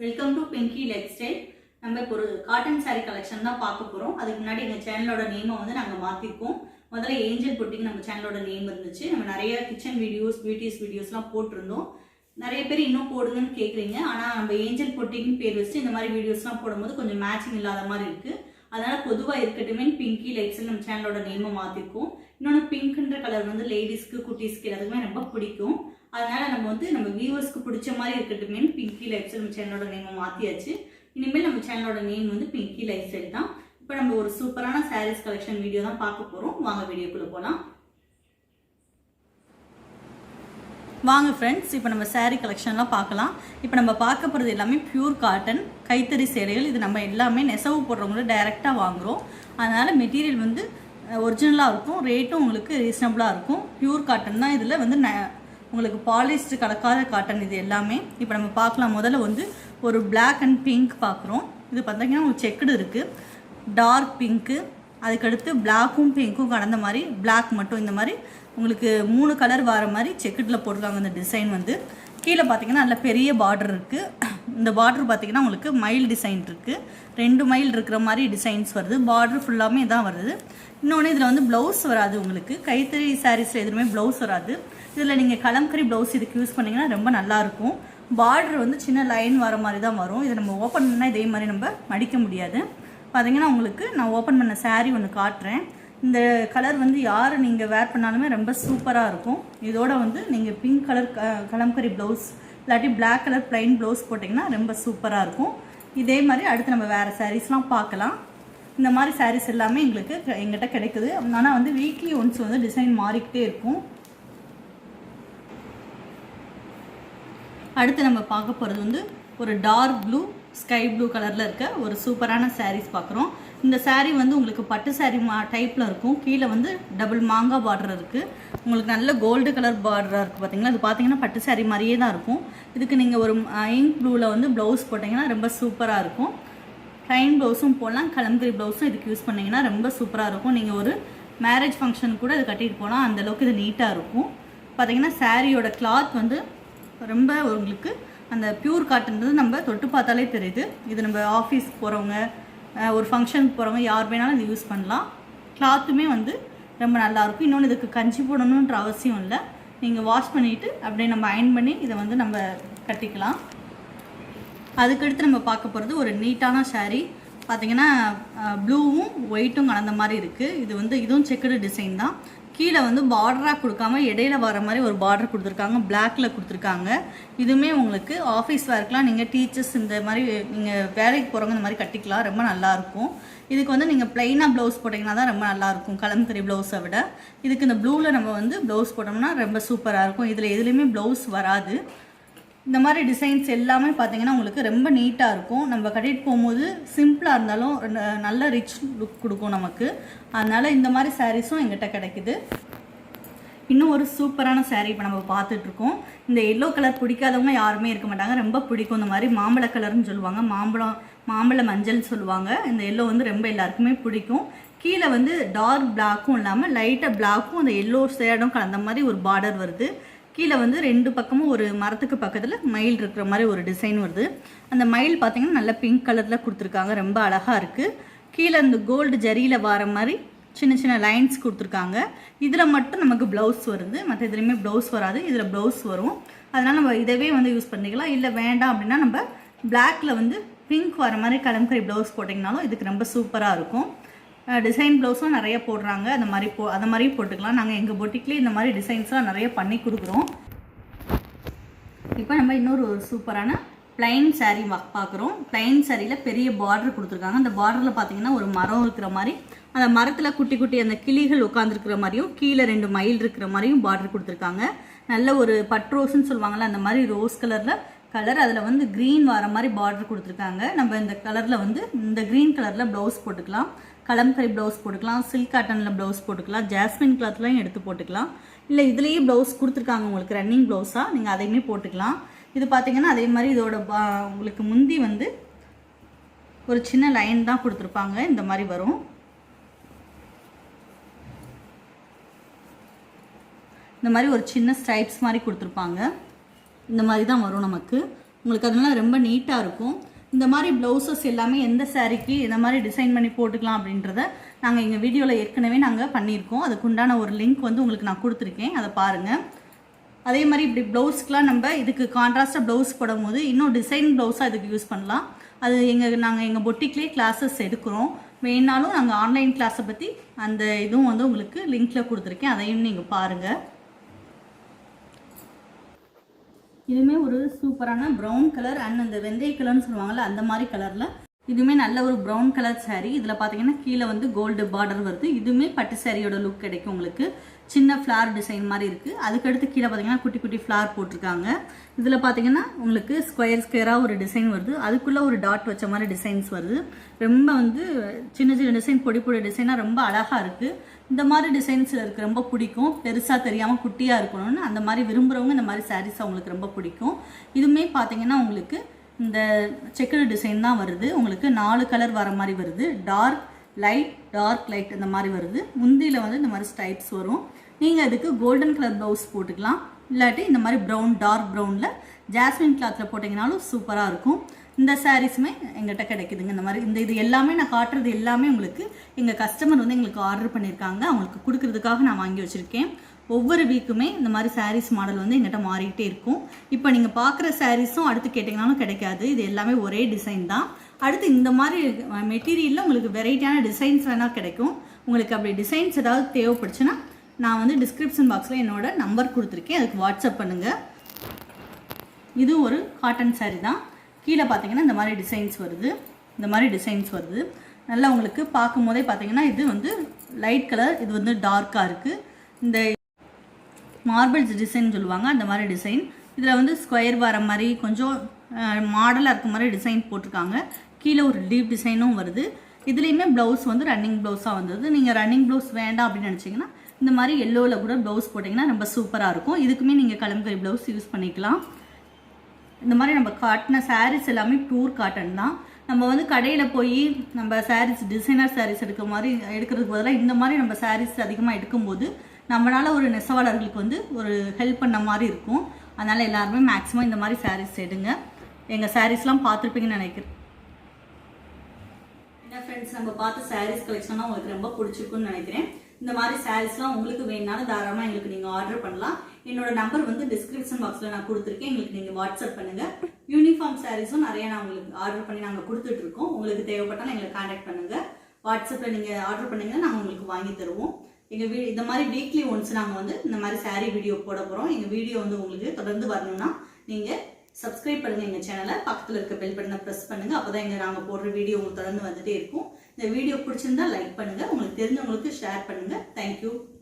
Welcome to Pinki life style. நம்ம இப்போ ஒரு காட்டன் சாரீ கலெக்ஷன் தான் பார்க்க போகிறோம். அதுக்கு முன்னாடி எங்கள் சேனலோட நேமை வந்து நாங்கள் மாற்றிருக்கோம். முதல்ல ஏஞ்சல் பொட்டிக்கு நம்ம சேனலோட நேம் இருந்துச்சு. நம்ம நிறைய கிச்சன் வீடியோஸ் பியூட்டிஸ் வீடியோஸ்லாம் போட்டிருந்தோம். நிறைய பேர் இன்னும் போடுங்கன்னு கேட்குறீங்க. ஆனால் நம்ம ஏஞ்சல் பொட்டிக்குன்னு பேர் வச்சு இந்த மாதிரி வீடியோஸ்லாம் போடும்போது கொஞ்சம் மேட்சிங் இல்லாத மாதிரி இருக்குது. அதனால் பொதுவாக இருக்கட்டுமே பிங்கி லைஃப் ஸ்டைல் நம்ம சேனலோட நேமை மாற்றிருக்கோம். இன்னொன்று பிங்க்ன்ற கலர் வந்து லேடிஸ்க்கு குட்டீஸ்க்கு எல்லாத்துக்குமே ரொம்ப பிடிக்கும். அதனால நம்ம வந்து நம்ம வியூவர்ஸ்க்கு பிடிச்ச மாதிரி இருக்கட்டுமே பிங்கி லைஃப் ஸ்டைல் நம்ம சேனலோட நேமை மாற்றியாச்சு. இனிமேல் நம்ம சேனலோட நேம் வந்து பிங்கி லைஃப் ஸ்டைல் தான். இப்போ நம்ம ஒரு சூப்பரான சாரீஸ் கலெக்ஷன் வீடியோ தான் பார்க்க போகிறோம். வாங்க வீடியோக்குள்ளே போகலாம். வாங்க ஃப்ரெண்ட்ஸ், இப்போ நம்ம சாரீ கலெக்ஷன்லாம் பார்க்கலாம். இப்போ நம்ம பார்க்க போகிறது எல்லாமே பியூர் காட்டன் கைத்தறி சேலைகள். இது நம்ம எல்லாமே நெசவு போடுறவங்கள டைரெக்டாக வாங்குகிறோம். அதனால் மெட்டீரியல் வந்து ஒரிஜினலாக இருக்கும், ரேட்டும் உங்களுக்கு ரீசனபுளாக இருக்கும். பியூர் காட்டன் தான். இதில் வந்து உங்களுக்கு பாலிஸ்டர் கலக்காத காட்டன் இது எல்லாமே. இப்போ நம்ம பார்க்கலாம். முதல்ல வந்து ஒரு பிளாக் அண்ட் பிங்க் பார்க்குறோம். இது பார்த்தீங்கன்னா உங்களுக்கு செக்குடு இருக்குது, டார்க் பிங்க்கு, அதுக்கடுத்து பிளாக்கும் பிங்க்கும் கலந்த மாதிரி பிளாக் மட்டும் இந்த மாதிரி உங்களுக்கு 3 கலர் வர மாதிரி செக்குடில் போட்டிருக்காங்க. இந்த டிசைன் வந்து கீழே பார்த்தீங்கன்னா நல்ல பெரிய பார்டர் இருக்குது. இந்த பார்டர் பார்த்தீங்கன்னா உங்களுக்கு மைல் டிசைன் இருக்குது. 2 மைல் இருக்கிற மாதிரி டிசைன்ஸ் வருது. பார்டர் ஃபுல்லாமே இதான் வருது. இன்னொன்று இதில் வந்து ப்ளவுஸ் வராது. உங்களுக்கு கைத்தறி சாரீஸில் எதுவுமே ப்ளவுஸ் வராது. இதில் நீங்கள் கலம்கரி ப்ளவுஸ் இதுக்கு யூஸ் பண்ணிங்கன்னா ரொம்ப நல்லாயிருக்கும். பார்டர் வந்து சின்ன லைன் வர மாதிரி தான் வரும். இதை நம்ம ஓப்பன் பண்ணால் இதே மாதிரி நம்ம மடிக்க முடியாது. பார்த்தீங்கன்னா உங்களுக்கு நான் ஓப்பன் பண்ண சாரீ ஒன்று காட்டுறேன். இந்த கலர் வந்து யார் நீங்கள் வேர் பண்ணாலுமே ரொம்ப சூப்பராக இருக்கும். இதோட வந்து நீங்கள் பிங்க் கலர் கலம்கரி ப்ளவுஸ் இல்லாட்டி பிளாக் கலர் ப்ளைன் ப்ளவுஸ் போட்டிங்கன்னா ரொம்ப சூப்பராக இருக்கும். இதே மாதிரி அடுத்து நம்ம வேறு சாரீஸ்லாம் பார்க்கலாம். இந்த மாதிரி சாரீஸ் எல்லாமே எங்கிட்ட கிடைக்குது. ஆனால் வந்து வீக்லி ஒன்ஸ் வந்து டிசைன் மாறிக்கிட்டே இருக்கும். அடுத்து நம்ம பார்க்க போகிறது வந்து ஒரு டார்க் ப்ளூ ஸ்கை ப்ளூ கலரில் இருக்க ஒரு சூப்பரான சாரீஸ் பார்க்குறோம். இந்த சாரீ வந்து உங்களுக்கு பட்டு சாரீ டைப்பில் இருக்கும். கீழே வந்து டபுள் மாங்காய் பார்டர் இருக்குது. உங்களுக்கு நல்ல கோல்டு கலர் பார்டராக இருக்குது. பார்த்தீங்களா, இது பார்த்தீங்கன்னா பட்டு சாரீ மாதிரியே தான் இருக்கும். இதுக்கு நீங்கள் ஒரு இங்க் ப்ளூவில் வந்து ப்ளவுஸ் போட்டிங்கன்னா ரொம்ப சூப்பராக இருக்கும். ப்ளைன் ப்ளவுஸும் போடலாம், கலம்கரி ப்ளவுஸும் இதுக்கு யூஸ் பண்ணிங்கன்னா ரொம்ப சூப்பராக இருக்கும். நீங்கள் ஒரு மேரேஜ் ஃபங்க்ஷன் கூட இது கட்டிட்டு போனால் அந்தளவுக்கு இது நீட்டாக இருக்கும். பார்த்தீங்கன்னா சாரியோட கிளாத் வந்து ரொம்ப உங்களுக்கு அந்த பியூர் காட்டன் நம்ம தொட்டு பார்த்தாலே தெரியுது. இது நம்ம ஆஃபீஸ் போகிறவங்க, ஒரு ஃபங்க்ஷனுக்கு போகிறவங்க யார் வேணாலும் இது யூஸ் பண்ணலாம். கிளாத்துமே வந்து ரொம்ப நல்லாயிருக்கும். இன்னொன்று இதுக்கு கஞ்சி போடணுன்ற அவசியம் இல்லை. நீங்கள் வாஷ் பண்ணிவிட்டு அப்படியே நம்ம அயன் பண்ணி இதை வந்து நம்ம கட்டிக்கலாம். அதுக்கடுத்து நம்ம பார்க்க போகிறது ஒரு நீட்டான சாரீ. பார்த்தீங்கன்னா ப்ளூவும் ஒயிட்டும் கலந்த மாதிரி இருக்குது. இது வந்து இதுவும் செக்குடு டிசைன் தான். கீழே வந்து பார்டராக கொடுக்காம இடையில வர மாதிரி ஒரு பார்டர் கொடுத்துருக்காங்க, பிளாக்ல கொடுத்துருக்காங்க. இதுவுமே உங்களுக்கு ஆஃபீஸ் வேர்க்கெலாம் நீங்கள் டீச்சர்ஸ் இந்த மாதிரி நீங்கள் வேலைக்கு போகிறவங்க இந்த மாதிரி கட்டிக்கலாம். ரொம்ப நல்லாயிருக்கும். இதுக்கு வந்து நீங்கள் ப்ளைனாக ப்ளவுஸ் போட்டிங்கன்னா தான் ரொம்ப நல்லாயிருக்கும் கலம்கரி ப்ளவுஸை விட. இதுக்கு இந்த ப்ளூவில் நம்ம வந்து ப்ளவுஸ் போட்டோம்னா ரொம்ப சூப்பராக இருக்கும். இதில் எதுலேயுமே ப்ளவுஸ் வராது. இந்த மாதிரி டிசைன்ஸ் எல்லாமே பார்த்தீங்கன்னா உங்களுக்கு ரொம்ப நீட்டாக இருக்கும். நம்ம கட்டிட்டு போகும்போது சிம்பிளாக இருந்தாலும் நல்ல ரிச் லுக் கொடுக்கும் நமக்கு. அதனால் இந்த மாதிரி சாரீஸும் எங்கிட்ட கிடைக்குது. இன்னும் ஒரு சூப்பரான சாரீ இப்போ நம்ம பார்த்துட்ருக்கோம். இந்த எல்லோ கலர் பிடிக்காதவங்க யாருமே இருக்க மாட்டாங்க. ரொம்ப பிடிக்கும். இந்த மாதிரி மாம்பழ கலர்னு சொல்லுவாங்க, மாம்பழ மஞ்சள்னு சொல்லுவாங்க. இந்த எல்லோ வந்து ரொம்ப எல்லாருக்குமே பிடிக்கும். கீழே வந்து டார்க் பிளாக்கும் இல்லாமல் லைட்டாக பிளாக்கும் அந்த எல்லோ ஷேடும் கலந்த மாதிரி ஒரு பார்டர் வருது. கீழே வந்து 2 பக்கமும் ஒரு மரத்துக்கு பக்கத்தில் மயில் இருக்கிற மாதிரி ஒரு டிசைன் வருது. அந்த மயில் பார்த்தீங்கன்னா நல்ல பிங்க் கலரில் கொடுத்துருக்காங்க. ரொம்ப அழகாக இருக்குது. கீழே இந்த கோல்டு ஜரியில் வர மாதிரி சின்ன சின்ன லைன்ஸ் கொடுத்துருக்காங்க. இதில் மட்டும் நமக்கு ப்ளவுஸ் வருது, மற்ற இதுலேயுமே ப்ளவுஸ் வராது. இதில் ப்ளவுஸ் வரும். அதனால் நம்ம இதவே வந்து யூஸ் பண்ணிக்கலாம். இல்லை வேண்டாம் அப்படின்னா நம்ம பிளாக்ல வந்து பிங்க் வர மாதிரி கலம்கரி ப்ளவுஸ் போட்டிங்கனாலும் இதுக்கு ரொம்ப சூப்பராக இருக்கும். டிசைன் ப்ளவுஸும் நிறைய போடுறாங்க. அந்த மாதிரியும் போட்டுக்கலாம். நாங்கள் எங்கள் பொட்டிக்லேயே இந்த மாதிரி டிசைன்ஸ்லாம் நிறைய பண்ணி கொடுக்குறோம். இப்போ நம்ம இன்னொரு சூப்பரான ப்ளைன் சாரீ பார்க்குறோம். ப்ளைன் சாரியில் பெரிய பார்டர் கொடுத்துருக்காங்க. அந்த பார்டரில் பார்த்தீங்கன்னா ஒரு மரம் இருக்கிற மாதிரி அந்த மரத்தில் குட்டி குட்டி அந்த கிளிகள் உட்காந்துருக்கிற மாதிரியும் கீழே 2 மயில் இருக்கிற மாதிரியும் பார்டர் கொடுத்துருக்காங்க. நல்ல ஒரு பட் ரோஸ்ன்னு சொல்லுவாங்கள்ல, அந்த மாதிரி ரோஸ் கலர் அதில் வந்து க்ரீன் வர மாதிரி பார்டர் கொடுத்துருக்காங்க. நம்ம இந்த கலரில் வந்து இந்த க்ரீன் கலரில் ப்ளவுஸ் போட்டுக்கலாம், கலம்கரி ப்ளவுஸ் போட்டுக்கலாம், சில்க் காட்டனில் ப்ளவுஸ் போட்டுக்கலாம், ஜாஸ்மின் கிளாத்லையும் எடுத்து போட்டுக்கலாம். இல்லை இதுலேயே ப்ளவுஸ் கொடுத்துருக்காங்க உங்களுக்கு ரன்னிங் ப்ளவுஸாக, நீங்கள் அதையுமே போட்டுக்கலாம். இது பார்த்தீங்கன்னா அதே மாதிரி இதோட உங்களுக்கு முந்தி வந்து ஒரு சின்ன லைன் தான் கொடுத்துருப்பாங்க, இந்த மாதிரி வரும். இந்த மாதிரி ஒரு சின்ன ஸ்ட்ரைப்ஸ் மாதிரி கொடுத்துருப்பாங்க, இந்த மாதிரி தான் வரும் நமக்கு. உங்களுக்கு அதெல்லாம் ரொம்ப நீட்டாக இருக்கும். இந்த மாதிரி ப்ளவுசஸ் எல்லாமே எந்த சாரீக்கு இந்த மாதிரி டிசைன் பண்ணி போட்டுக்கலாம் அப்படின்றத நாங்கள் எங்கள் வீடியோவில் ஏற்கனவே நாங்கள் பண்ணியிருக்கோம். அதுக்குண்டான ஒரு லிங்க் வந்து உங்களுக்கு நான் கொடுத்துருக்கேன், அதை பாருங்கள். அதே மாதிரி இப்படி ப்ளவுஸ்க்கெலாம் நம்ம இதுக்கு கான்ட்ராஸ்ட்டாக ப்ளவுஸ் போடும் போது இன்னும் டிசைன் ப்ளவுஸாக இதுக்கு யூஸ் பண்ணலாம். அது நாங்கள் எங்கள் பொட்டிக்லேயே கிளாஸஸ் எடுக்கிறோம். வேணாலும் நாங்கள் ஆன்லைன் கிளாஸை பற்றி அந்த இதுவும் வந்து உங்களுக்கு லிங்க்கில் கொடுத்துருக்கேன், அதையும் நீங்கள் பாருங்கள். இதுவுமே ஒரு சூப்பரான ப்ரௌன் கலர் அண்ட் அந்த வெந்தய கலர்னு சொல்லுவாங்கள்ல அந்த மாதிரி கலரில் இதுவுமே நல்ல ஒரு ப்ரௌன் கலர் சாரீ. இதில் பார்த்தீங்கன்னா கீழே வந்து கோல்டு பார்டர் வருது. இதுவுமே பட்டு சாரியோட லுக் கிடைக்கும் உங்களுக்கு. சின்ன ஃப்ளார் டிசைன் மாதிரி இருக்குது. அதுக்கடுத்து கீழே பார்த்தீங்கன்னா குட்டி குட்டி ஃப்ளார் போட்டிருக்காங்க. இதில் பார்த்தீங்கன்னா உங்களுக்கு ஸ்கொயராக ஒரு டிசைன் வருது. அதுக்குள்ளே ஒரு டாட் வச்ச மாதிரி டிசைன்ஸ் வருது. ரொம்ப வந்து சின்ன சின்ன டிசைன் பொடி டிசைனாக ரொம்ப அழகாக இருக்குது. இந்த மாதிரி டிசைன்ஸில் இருக்குது ரொம்ப பிடிக்கும். பெருசாக தெரியாமல் குட்டியாக இருக்கணும்னு அந்த மாதிரி விரும்புகிறவங்க இந்த மாதிரி சாரீஸ் அவங்களுக்கு ரொம்ப பிடிக்கும். இதுவுமே பார்த்தீங்கன்னா உங்களுக்கு இந்த செக்குடு டிசைன் தான் வருது. உங்களுக்கு 4 கலர் வர மாதிரி வருது. டார்க் லைட் இந்த மாதிரி வருது. முந்தியில் வந்து இந்த மாதிரி ஸ்டைப்ஸ் வரும். நீங்கள் அதுக்கு கோல்டன் கலர் ப்ளவுஸ் போட்டுக்கலாம். இல்லாட்டி இந்த மாதிரி டார்க் ப்ரௌனில் ஜாஸ்மின் கிளாத்தில் போட்டிங்கனாலும் சூப்பராக இருக்கும். இந்த சாரீஸுமே எங்கிட்ட கிடைக்குதுங்க. இந்த மாதிரி இது எல்லாமே நான் காட்டுறது எல்லாமே உங்களுக்கு எங்கள் கஸ்டமர் வந்து எங்களுக்கு ஆர்டர் பண்ணியிருக்காங்க. அவங்களுக்கு கொடுக்கறதுக்காக நான் வாங்கி வச்சுருக்கேன். ஒவ்வொரு வீக்குமே இந்த மாதிரி சாரீஸ் மாடல் வந்து எங்கிட்ட மாறிக்கிட்டே இருக்கும். இப்போ நீங்கள் பார்க்குற சாரீஸும் அடுத்து கேட்டிங்கனாலும் கிடைக்காது. இது எல்லாமே ஒரே டிசைன் தான். அடுத்து இந்த மாதிரி மெட்டீரியலில் உங்களுக்கு வெரைட்டியான டிசைன்ஸ் வேணால் கிடைக்கும். உங்களுக்கு அப்படி டிசைன்ஸ் ஏதாவது தேவைப்படுச்சுன்னா நான் வந்து டிஸ்கிரிப்ஷன் பாக்ஸில் என்னோட நம்பர் கொடுத்துருக்கேன், அதுக்கு வாட்ஸ்அப் பண்ணுங்கள். இது ஒரு காட்டன் சாரீ தான். கீழே பார்த்தீங்கன்னா இந்த மாதிரி டிசைன்ஸ் வருது. நல்லா உங்களுக்கு பார்க்கும் போதே பார்த்தீங்கன்னா இது வந்து லைட் கலர், இது வந்து டார்க்காக இருக்குது. இந்த மார்பிள்ஸ் டிசைன் சொல்லுவாங்க அந்த மாதிரி டிசைன். இதில் வந்து ஸ்கொயர் வர மாதிரி கொஞ்சம் மாடலாக இருக்க மாதிரி டிசைன் போட்டிருக்காங்க. கீழே ஒரு டீப் டிசைனும் வருது. இதுலேயுமே ப்ளவுஸ் வந்து ரன்னிங் ப்ளவுஸாக வந்தது. நீங்கள் ரன்னிங் ப்ளவுஸ் வேண்டாம் அப்படின்னு நினச்சிங்கன்னா இந்த மாதிரி எல்லோவில் கூட ப்ளவுஸ் போட்டிங்கன்னா ரொம்ப சூப்பராக இருக்கும். இதுக்குமே நீங்கள் கலம்கரி ப்ளவுஸ் யூஸ் பண்ணிக்கலாம். இந்த மாதிரி நம்ம காட்டின சாரீஸ் எல்லாமே பியூர் காட்டன் தான். நம்ம வந்து கடையில் போய் நம்ம சாரீஸ் டிசைனர் சாரீஸ் எடுக்கிறதுக்கு பதிலாக இந்த மாதிரி நம்ம சாரீஸ் அதிகமாக எடுக்கும்போது நம்மளால் ஒரு நெசவாளர்களுக்கு வந்து ஒரு ஹெல்ப் பண்ண மாதிரி இருக்கும். அதனால் எல்லாருமே மேக்ஸிமம் இந்த மாதிரி சாரீஸ் எடுங்க. எங்கள் சாரீஸ்லாம் பார்த்துருப்பீங்கன்னு நினைக்கிறேன். என்ன ஃப்ரெண்ட்ஸ், நம்ம பார்த்த சாரீஸ் கலெக்ஷன்லாம் உங்களுக்கு ரொம்ப பிடிச்சிருக்குன்னு நினைக்கிறேன். இந்த மாதிரி சாரீஸ்லாம் உங்களுக்கு வேணாலும் தாராளமாக எங்களுக்கு நீங்கள் ஆர்டர் பண்ணலாம். என்னோட நம்பர் வந்து டிஸ்கிரிப்ஷன் பாக்ஸில் நான் கொடுத்துருக்கேன். எங்களுக்கு நீங்கள் வாட்ஸ்அப் பண்ணுங்கள். யூனிஃபார்ம் சாரீஸும் நிறைய நான் உங்களுக்கு ஆர்டர் பண்ணி நாங்கள் கொடுத்துட்ருக்கோம். உங்களுக்கு தேவைப்பட்டாலும் எங்களை கான்டாக்ட் பண்ணுங்கள். வாட்ஸ்அப்பில் நீங்கள் ஆர்டர் பண்ணிங்கன்னா நாங்கள் உங்களுக்கு வாங்கி தருவோம். எங்கள் இந்த மாதிரி வீக்லி ஒன்ஸ் நாங்கள் வந்து இந்த மாதிரி சாரீ வீடியோ போட போகிறோம். எங்கள் வீடியோ வந்து உங்களுக்கு தொடர்ந்து வரணும்னா நீங்கள் சப்ஸ்கிரைப் பண்ணுங்கள் எங்கள் சேனலை. பக்கத்தில் இருக்க பெல் பட்டனை ப்ரெஸ் பண்ணுங்கள். அப்போ தான் நாங்கள் போடுற வீடியோ உங்களுக்கு தொடர்ந்து வந்துகிட்டே இருக்கும். இந்த வீடியோ பிடிச்சிருந்தா லைக் பண்ணுங்கள். உங்களுக்கு தெரிஞ்சவங்களுக்கு ஷேர் பண்ணுங்கள். தேங்க்யூ.